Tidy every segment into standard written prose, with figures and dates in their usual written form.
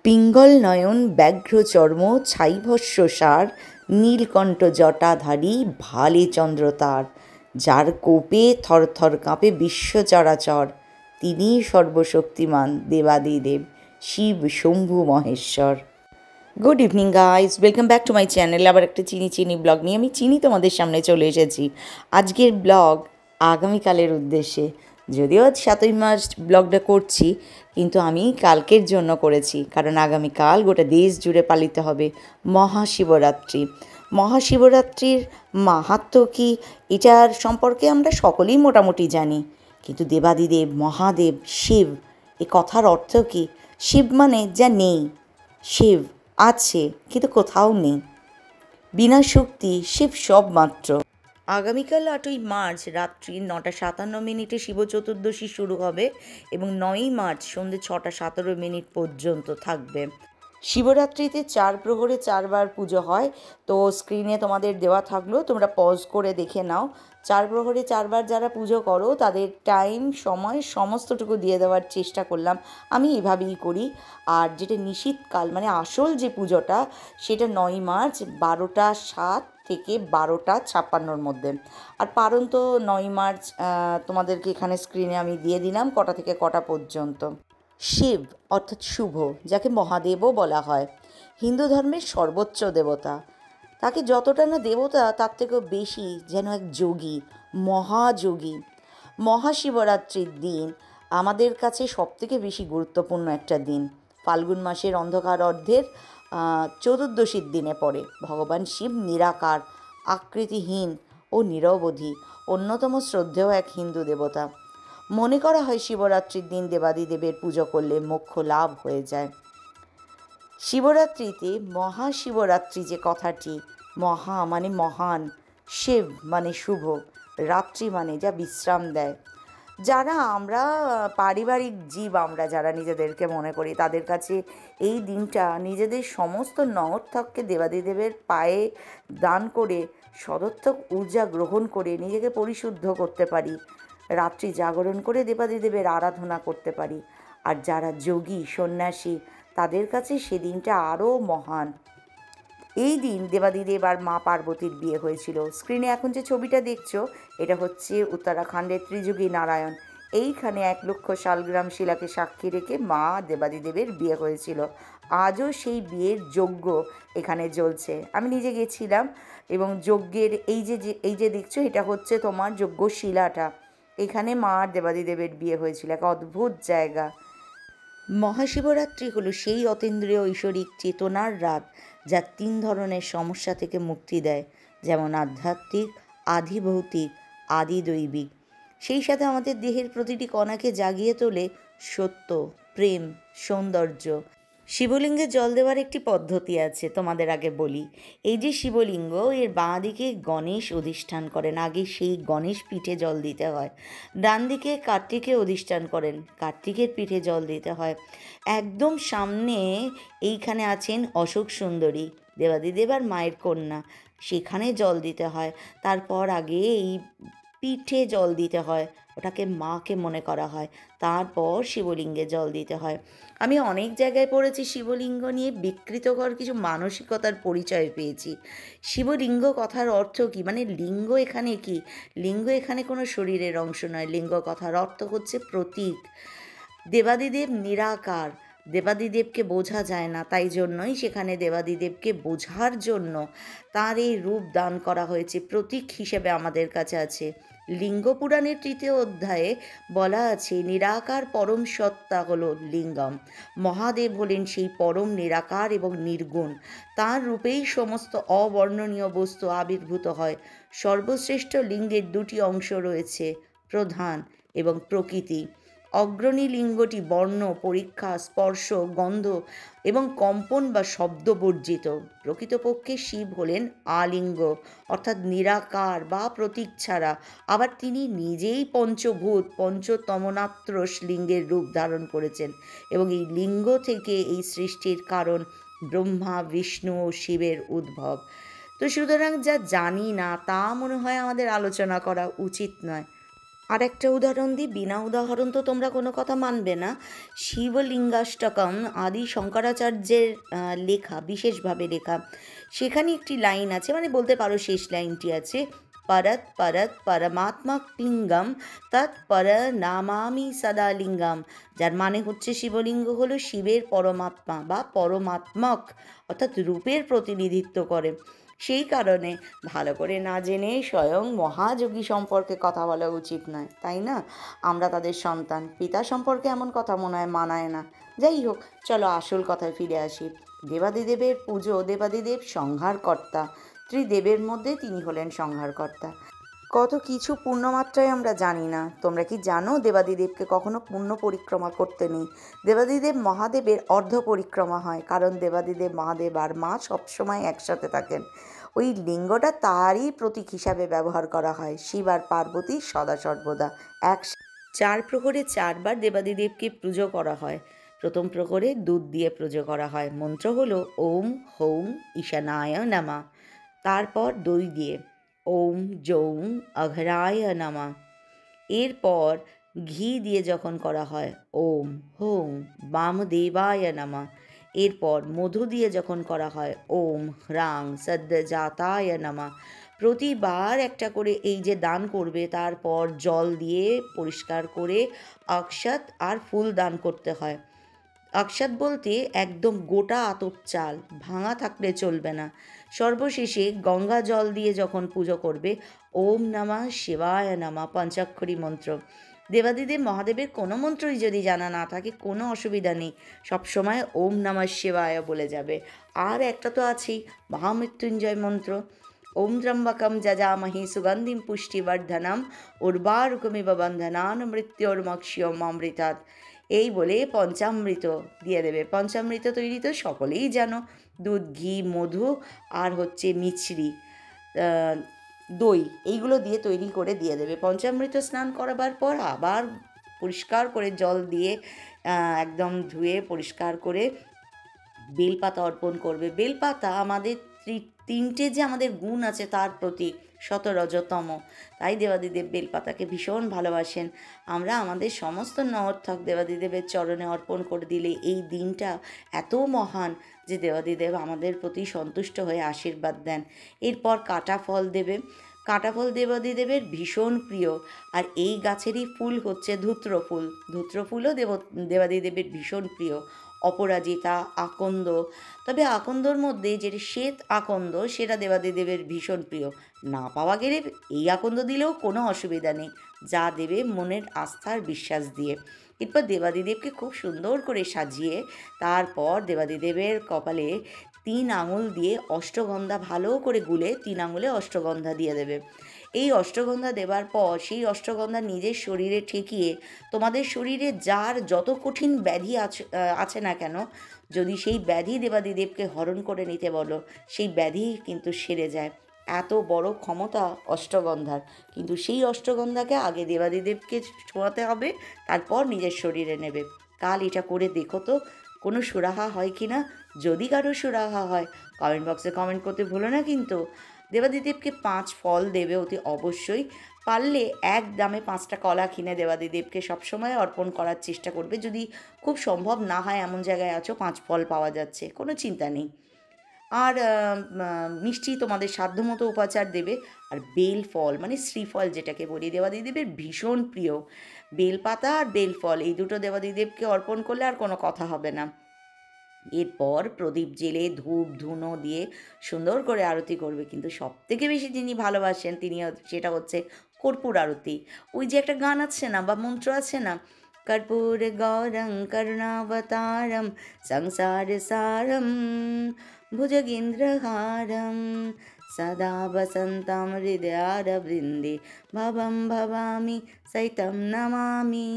পিঙ্গল নয়ন ব্যাঘ্র চর্ম ছাইভস্য সার নীলকণ্ঠ জটাধারী ভালে চন্দ্র তার, যার কোপে থরথর কাঁপে বিশ্ব চরাচর, তিনি সর্বশক্তিমান দেবাদিদেব Shiva Shambhu Maheshwar. Good evening guys, welcome back to my channel. আবার একটা চিনি ব্লগ নিয়ে আমি তোমাদের সামনে চলে এসেছি। আজকের ব্লগ আগামীকালের উদ্দেশ্যে, যদিও আজ 7ই মার্চ ব্লগটা করছি, কিন্তু আমি কালকের জন্য করেছি, কারণ আগামীকাল গোটা দেশ জুড়ে পালিত হবে মহাশিবরাত্রি। মহাশিবরাত্রির মাহাত্ম্য কী, এটার সম্পর্কে আমরা সকলেই মোটামুটি জানি, কিন্তু দেবাদিদেব মহাদেব শিব, এ কথার অর্থ কী? শিব মানে যা নেই, শিব আছে কিন্তু কোথাও নেই, বিনা শক্তি শিব সব মাত্র। আগামীকাল 8ই মার্চ রাত্রি 9:57 শিব চতুর্দশী শুরু হবে এবং 9ই মার্চ সন্ধ্যে 6:17 পর্যন্ত থাকবে। শিবরাত্রিতে 4 প্রহরে 4 বার পুজো হয়, তো স্ক্রিনে তোমাদের দেওয়া থাকলো, তোমরা পজ করে দেখে নাও। 4 প্রহরে 4 বার যারা পুজো করো তাদের টাইম সময় সমস্তটুকু দিয়ে দেওয়ার চেষ্টা করলাম, আমি এভাবেই করি। আর যেটা নিশীথকাল মানে আসল যে পুজোটা, সেটা 9ই মার্চ 12:07 থেকে 12:56 মধ্যে। আর পারণ তো 9ই মার্চ তোমাদেরকে এখানে স্ক্রিনে আমি দিয়ে দিলাম কটা থেকে কটা পর্যন্ত। শিব অর্থাৎ শুভ, যাকে মহাদেবও বলা হয়, হিন্দু ধর্মের সর্বোচ্চ দেবতা। তাকে যতটা না দেবতা, তার থেকেও বেশি যেন এক যোগী, মহাযোগী। মহাশিবরাত্রির দিন আমাদের কাছে সবথেকে বেশি গুরুত্বপূর্ণ একটা দিন। ফাল্গুন মাসের অন্ধকার অর্ধের চতুর্দশীর দিনে পড়ে। ভগবান শিব নিরাকার, আকৃতিহীন ও নিরবধি, অন্যতম শ্রদ্ধেয় এক হিন্দু দেবতা। মনে করা হয় শিবরাত্রির দিন দেবাদিদেবের পুজো করলে মোক্ষ লাভ হয়ে যায়। শিবরাত্রিতে মহাশিবরাত্রি যে কথাটি, মহা মানে মহান, শিব মানে শুভ, রাত্রি মানে যা বিশ্রাম দেয়। যারা আমরা পারিবারিক জীব, আমরা যারা নিজেদেরকে মনে করি, তাদের কাছে এই দিনটা নিজেদের সমস্ত নঙর্থককে দেবাদিদেবের পায়ে দান করে সদর্থক ঊর্জা গ্রহণ করে নিজেকে পরিশুদ্ধ করতে পারি, রাত্রি জাগরণ করে দেবাদিদেবের আরাধনা করতে পারি। আর যারা যোগী সন্ন্যাসী, তাদের কাছে সেদিনটা আরও মহান। এই দিন দেবাদিদেব আর মা পার্বতীর বিয়ে হয়েছিল। স্ক্রিনে এখন যে ছবিটা দেখছো, এটা হচ্ছে উত্তরাখণ্ডের ত্রিযুগী নারায়ণ। এইখানে 1 লক্ষ শালগ্রাম শিলাকে সাক্ষী রেখে মা দেবাদিদেবের বিয়ে হয়েছিল। আজও সেই বিয়ের যজ্ঞ এখানে জ্বলছে। আমি নিজে গেছিলাম এবং যজ্ঞের এই যে দেখছো, এটা হচ্ছে তোমার যজ্ঞশিলাটা। এখানে মা আর দেবাদিদেবের বিয়ে হয়েছিল, এক অদ্ভুত জায়গা। মহাশিবরাত্রি হলো সেই অতীন্দ্রিয় ঐশ্বরিক চেতনার রাত, যা 3 ধরনের সমস্যা থেকে মুক্তি দেয়, যেমন আধ্যাত্মিক, আধিভৌতিক, আদিদৈবিক। সেই সাথে আমাদের দেহের প্রতিটি কণাকে জাগিয়ে তোলে সত্য, প্রেম, সৌন্দর্য। শিবলিঙ্গে জল দেওয়ার একটি পদ্ধতি আছে, তোমাদের আগে বলি। এই যে শিবলিঙ্গ, এর বাঁ দিকে গণেশ অধিষ্ঠান করেন, আগে সেই গণেশ পিঠে জল দিতে হয়। ডান দিকে কার্তিকে অধিষ্ঠান করেন, কার্তিকের পিঠে জল দিতে হয়। একদম সামনে এইখানে আছেন অশোক সুন্দরী, দেবাদিদেব আর মায়ের কন্যা, সেখানে জল দিতে হয়। তারপর আগে এই পিঠে জল দিতে হয়, ওটাকে মাকে মনে করা হয়। তারপর শিবলিঙ্গে জল দিতে হয়। আমি অনেক জায়গায় পড়েছি শিবলিঙ্গ নিয়ে বিকৃতকর কিছু মানসিকতার পরিচয় পেয়েছি। শিবলিঙ্গ কথার অর্থ কী, মানে লিঙ্গ এখানে কি? লিঙ্গ এখানে কোনো শরীরের অংশ নয়, লিঙ্গ কথার অর্থ হচ্ছে প্রতীক। দেবাদিদেব নিরাকার, দেবাদিদেবকে বোঝা যায় না, তাই জন্যই সেখানে দেবাদিদেবকে বোঝার জন্য তার এই রূপ দান করা হয়েছে, প্রতীক হিসেবে আমাদের কাছে আছে। লিঙ্গ পুরাণের 3য় অধ্যায়ে বলা আছে, নিরাকার পরম সত্তা হলো লিঙ্গম। মহাদেব হলেন সেই পরম নিরাকার এবং নির্গুণ, তার রূপেই সমস্ত অবর্ণনীয় বস্তু আবির্ভূত হয়। সর্বশ্রেষ্ঠ লিঙ্গের 2টি অংশ রয়েছে, প্রধান এবং প্রকৃতি। অগ্রণী লিঙ্গটি বর্ণ, পরীক্ষা, স্পর্শ, গন্ধ এবং কম্পন বা শব্দ বর্জিত। প্রকৃতপক্ষে শিব হলেন আলিঙ্গ, অর্থাৎ নিরাকার বা প্রতীক ছাড়া। আবার তিনি নিজেই পঞ্চভূত, পঞ্চতমনাত্রস লিঙ্গের রূপ ধারণ করেছেন এবং এই লিঙ্গ থেকে এই সৃষ্টির কারণ ব্রহ্মা, বিষ্ণু ও শিবের উদ্ভব। তো সুতরাং যা জানি না তা মনে হয় আমাদের আলোচনা করা উচিত নয়। আর একটা উদাহরণ দিই, বিনা উদাহরণ তো তোমরা কোনো কথা মানবে না। শিবলিঙ্গাষ্টকম আদি শঙ্করাচার্যের লেখা, বিশেষভাবে লেখা, সেখানে একটি লাইন আছে, মানে বলতে পারো শেষ লাইনটি আছে, পরত পরত পরমাত্মক লিঙ্গম তৎ পর নামামি সদা লিঙ্গম, যার মানে হচ্ছে শিবলিঙ্গ হলো শিবের পরমাত্মা বা পরমাত্মক, অর্থাৎ রূপের প্রতিনিধিত্ব করে। সেই কারণে ভালো করে না জেনে স্বয়ং মহাযোগী সম্পর্কে কথা বলা উচিত নয়, তাই না? আমরা তাদের সন্তান, পিতা সম্পর্কে এমন কথা মনে হয় মানায় না। যাই হোক, চলো আসল কথায় ফিরে আসি। দেবাদিদেবের পুজো, দেবাদিদেব সংহারকর্তা, ত্রিদেবের মধ্যে তিনি হলেন সংহারকর্তা। কত কিছু পূর্ণমাত্রায় আমরা জানি না। তোমরা কি জানো দেবাদিদেবকে কখনো পূর্ণ পরিক্রমা করতে নেই? দেবাদিদেব মহাদেবের অর্ধ পরিক্রমা হয়, কারণ দেবাদিদেব মহাদেব আর মা সবসময় একসাথে থাকেন। ওই লিঙ্গটা তারই প্রতীক হিসাবে ব্যবহার করা হয়। শিব আর পার্বতী সদা সর্বদা এক। 4 প্রহরে 4 বার দেবাদিদেবকে পুজো করা হয়। প্রথম প্রহরে দুধ দিয়ে পুজো করা হয়। মন্ত্র হলো ওম হৌম ঈশানায় নমঃ। তারপর দই দিয়ে ওম যৌং অঘরায় নমঃ। এরপর ঘি দিয়ে যখন করা হয় ওম হোম বামদেবায় নমঃ। এরপর মধু দিয়ে যখন করা হয় ওম হ্রাং সদ্যজাতায় নমঃ। প্রতিবার একটা করে এই যে দান করবে, তারপর জল দিয়ে পরিষ্কার করে অক্ষত আর ফুল দান করতে হয়। অক্ষত বলতে একদম গোটা আতপ চাল, ভাঙা থাকলে চলবে না। সর্বশেষে গঙ্গা জল দিয়ে যখন পুজো করবে ওম নমঃ শিবায় নমঃ পঞ্চাক্ষরী মন্ত্র। দেবাদিদেব মহাদেবের কোনো মন্ত্রই যদি জানা না থাকে কোনো অসুবিধা নেই, সবসময় ওম নমঃ শিবায় বলে যাবে। আর একটা তো আছেই মহামৃত্যুঞ্জয় মন্ত্র, ওম ত্র্যম্বকম যজামহে সুগন্ধিম পুষ্টিবর্ধনম উর্বারুকমিব বন্ধনান মৃত্যুর্মক্ষীয়ম অমৃতাৎ। এই বলে পঞ্চামৃত দিয়ে দেবে। পঞ্চামৃত তৈরি তো সকলেই জানো, দুধ, ঘি, মধু আর হচ্ছে মিছরি, দই, এইগুলো দিয়ে তৈরি করে দিয়ে দেবে। পঞ্চামৃত স্নান করাবার পর আবার পরিষ্কার করে জল দিয়ে একদম ধুয়ে পরিষ্কার করে বেলপাতা অর্পণ করবে। বেলপাতা আমাদের তিনটে যে আমাদের গুণ আছে তার প্রতীক, শতরজতম। তাই দেবাদিদেব বেলপাতাকে ভীষণ ভালোবাসেন। আমরা আমাদের সমস্ত নর্থক দেবাদিদেবের চরণে অর্পণ করে দিলে এই দিনটা এত মহান যে দেবাদিদেব আমাদের প্রতি সন্তুষ্ট হয়ে আশীর্বাদ দেন। এরপর কাটা ফল দেবে। কাটা ফল দেবাদিদেবের ভীষণ প্রিয়, আর এই গাছেরই ফুল হচ্ছে ধূত্র ফুল। ধূত্র ফুলও দেবাদিদেবের ভীষণ প্রিয়। অপরাজিতা, আকন্দ, তবে আকন্দর মধ্যে যেটা শ্বেত আকন্দ সেটা দেবাদিদেবের ভীষণ প্রিয়। না পাওয়া গেলে এই আকন্দ দিলেও কোনো অসুবিধা নেই, যা দেবে মনের আস্থার বিশ্বাস দিয়ে। এরপর দেবাদিদেবকে খুব সুন্দর করে সাজিয়ে তারপর দেবাদিদেবের কপালে 3 আঙুল দিয়ে অষ্টগন্ধা ভালো করে গুলে 3 আঙুলে অষ্টগন্ধা দিয়ে দেবে। এই অষ্টগন্ধা দেবার পর সেই অষ্টগন্ধা নিজের শরীরে ঠেকিয়ে তোমাদের শরীরে যার যত কঠিন ব্যাধি আছে না কেন, যদি সেই ব্যাধি দেবাদিদেবকে হরণ করে নিতে বলো, সেই ব্যাধি কিন্তু সেরে যায়। এত বড় ক্ষমতা অষ্টগন্ধার। কিন্তু সেই অষ্টগন্ধাকে আগে দেবাদিদেবকে ছোঁয়াতে হবে, তারপর নিজের শরীরে নেবে। কাল এটা করে দেখো তো কোনো সুরাহা হয় কি না। যদি কারো সুরাহা হয় কমেন্ট বক্সে কমেন্ট করতে ভুলো না কিন্তু। দেবাদিদেবকে 5 ফল দেবে অতি অবশ্যই। পারলে এক দামে 5টা কলা কিনে দেবাদিদেবকে সবসময় অর্পণ করার চেষ্টা করবে। যদি খুব সম্ভব না হয়, এমন জায়গায় আছো 5 ফল পাওয়া যাচ্ছে, কোনো চিন্তা নেই। আর মিষ্টি তোমাদের সাধ্যমতো উপাচার দেবে। আর বেল ফল মানে শ্রীফল যেটাকে বলি, দেবাদিদেবের ভীষণ প্রিয়। বেলপাতা আর বেলফল এই দুটো দেবাদিদেবকে অর্পণ করলে আর কোনো কথা হবে না। এরপর প্রদীপ জেলে ধূপ ধুনো দিয়ে সুন্দর করে আরতি করবে। কিন্তু সবথেকে বেশি যিনি ভালোবাসেন তিনি সেটা হচ্ছে কর্পূর আরতি। ওই যে একটা গান আছে না বা মন্ত্র আছে না, কর্পূর গৌরং করুণাবতারম সংসার সারম ভুজগেন্দ্রহারম সদা বসন্তাম হৃদয়ারবৃন্দে ভবম ভবামি সৈতম নমামি।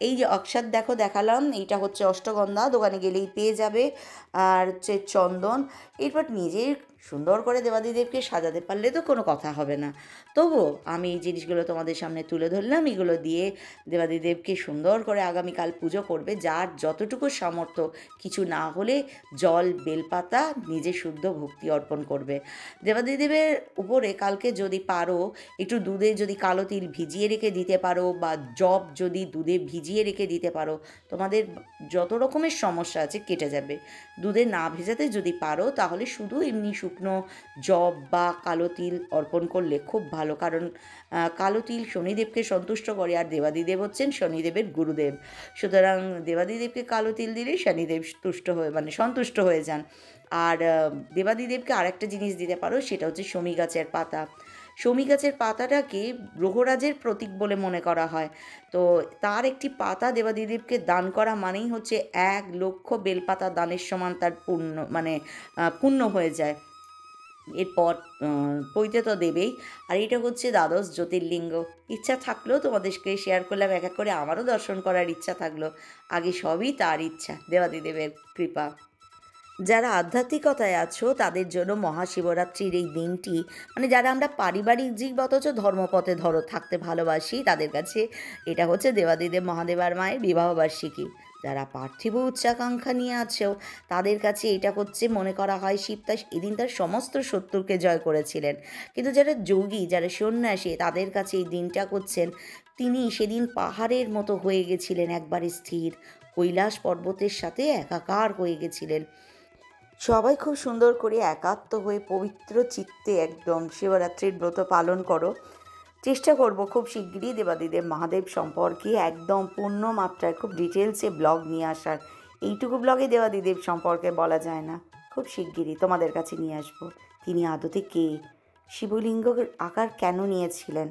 এই যে অক্ষত দেখো দেখালাম, এইটা হচ্ছে অষ্টগন্ধা, দোকানে গেলেই পেয়ে যাবে। আর হচ্ছে চন্দন। এরপর নিজের সুন্দর করে দেবাদিদেবকে সাজাতে পারলে তো কোনো কথা হবে না। তবুও আমি এই জিনিসগুলো তোমাদের সামনে তুলে ধরলাম। এগুলো দিয়ে দেবাদিদেবকে সুন্দর করে আগামীকাল পুজো করবে। যার যতটুকু সামর্থ্য, কিছু না হলে জল বেলপাতা নিজে শুদ্ধ ভক্তি অর্পণ করবে দেবাদিদেবের উপরে। কালকে যদি পারো একটু দুধে যদি কালো তিল ভিজিয়ে রেখে দিতে পারো, বা জব যদি দুধে ভিজিয়ে রেখে দিতে পারো, তোমাদের যত রকমের সমস্যা আছে কেটে যাবে। দুধে না ভেজাতে যদি পারো তাহলে শুধু এমনি শুকনো জব বা কালো তিল অর্পণ করলে খুব ভালো। কারণ কালো তিল শনিদেবকে সন্তুষ্ট করে, আর দেবাদিদেব হচ্ছেন শনিদেবের গুরুদেব। সুতরাং দেবাদিদেবকে কালো তিল দিলে শনিদেব তুষ্ট হয়ে মানে সন্তুষ্ট হয়ে যান। আর দেবাদিদেবকে আরেকটা জিনিস দিতে পারো, সেটা হচ্ছে শমী গাছের পাতা। শমী গাছের পাতাটাকে গ্রহরাজের প্রতীক বলে মনে করা হয়। তো তার একটি পাতা দেবাদিদেবকে দান করা মানেই হচ্ছে 1,00,000 বেলপাতা দানের সমান তার পুণ্য, মানে পুণ্য হয়ে যায়। এরপর পইতে তো দেবেই। আর এটা হচ্ছে দ্বাদশ জ্যোতির্লিঙ্গ। ইচ্ছা থাকলেও তোমাদেরকে শেয়ার করলাম, এক এক করে আমারও দর্শন করার ইচ্ছা থাকলো। আগে সবই তার ইচ্ছা, দেবাদিদেবের কৃপা। যারা আধ্যাত্মিকতায় আছো তাদের জন্য মহাশিবরাত্রির এই দিনটি, মানে যারা আমরা পারিবারিক জীব অথচ ধর্মপথে থাকতে ভালোবাসি, তাদের কাছে এটা হচ্ছে দেবাদিদেব মহাদেবার মায়ের বিবাহবার্ষিকী। যারা পার্থিব উচ্চাকাঙ্ক্ষা নিয়ে আছেও তাদের কাছে এটা হচ্ছে, মনে করা হয় শিব এদিন তার সমস্ত শত্রুকে জয় করেছিলেন। কিন্তু যারা যোগী, যারা সন্ন্যাসী, তাদের কাছে এই দিনটা করছেন, তিনি সেদিন পাহাড়ের মতো হয়ে গেছিলেন, একবারে স্থির, কৈলাস পর্বতের সাথে একাকার হয়ে গেছিলেন। সবাই খুব সুন্দর করে একাত্ম হয়ে পবিত্র চিত্তে একদম শিবরাত্রির ব্রত পালন করো। চেষ্টা করব খুব শিগগিরই দেবাদিদেব মহাদেব সম্পর্কে একদম পূর্ণ মাত্রায় খুব ডিটেলসে ব্লগ নিয়ে আসার। এইটুকু ব্লগে দেবাদিদেব সম্পর্কে বলা যায় না, খুব শিগগিরই তোমাদের কাছে নিয়ে আসবো। তিনি আদতে কে, শিবলিঙ্গের আকার কেন নিয়েছিলেন।